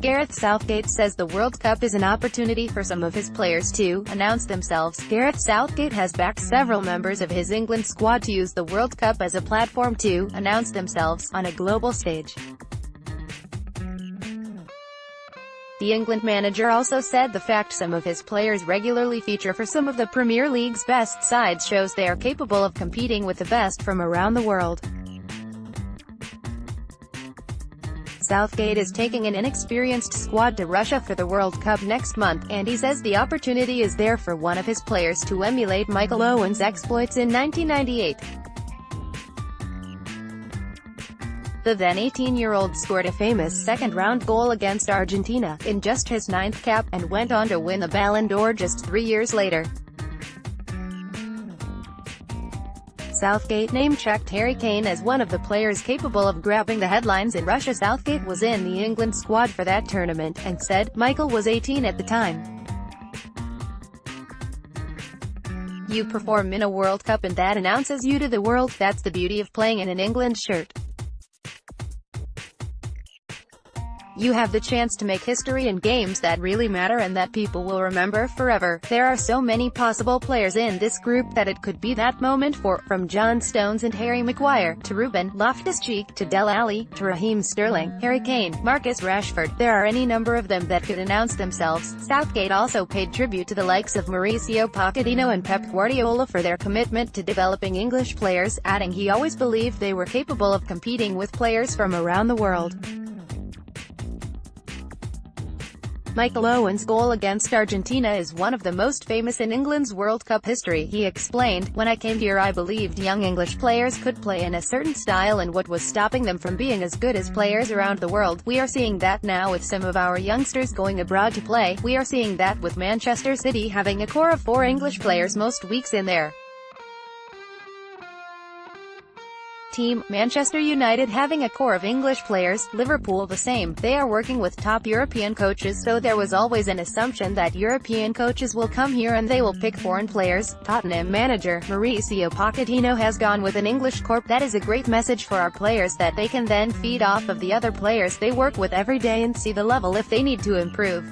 Gareth Southgate says the World Cup is an opportunity for some of his players to announce themselves. Gareth Southgate has backed several members of his England squad to use the World Cup as a platform to announce themselves on a global stage. The England manager also said the fact some of his players regularly feature for some of the Premier League's best sides shows they are capable of competing with the best from around the world. Southgate is taking an inexperienced squad to Russia for the World Cup next month, and he says the opportunity is there for one of his players to emulate Michael Owen's exploits in 1998. The then 18-year-old scored a famous second-round goal against Argentina in just his 9th cap, and went on to win the Ballon d'Or just 3 years later. Southgate name-checked Harry Kane as one of the players capable of grabbing the headlines in Russia. Southgate was in the England squad for that tournament, and said, "Michael was 18 at the time. You perform in a World Cup and that announces you to the world. That's the beauty of playing in an England shirt. You have the chance to make history in games that really matter and that people will remember forever. There are so many possible players in this group that it could be that moment for, from John Stones and Harry Maguire, to Ruben Loftus-Cheek, to Dele Alli, to Raheem Sterling, Harry Kane, Marcus Rashford. There are any number of them that could announce themselves." Southgate also paid tribute to the likes of Mauricio Pochettino and Pep Guardiola for their commitment to developing English players, adding he always believed they were capable of competing with players from around the world. Michael Owen's goal against Argentina is one of the most famous in England's World Cup history. He explained, "When I came here I believed young English players could play in a certain style, and what was stopping them from being as good as players around the world. We are seeing that now with some of our youngsters going abroad to play. We are seeing that with Manchester City having a core of 4 English players most weeks in there. Team, Manchester United having a core of English players, Liverpool the same. They are working with top European coaches, so there was always an assumption that European coaches will come here and they will pick foreign players." Tottenham manager Mauricio Pochettino has gone with an English corp. "That is a great message for our players that they can then feed off of the other players they work with every day and see the level if they need to improve.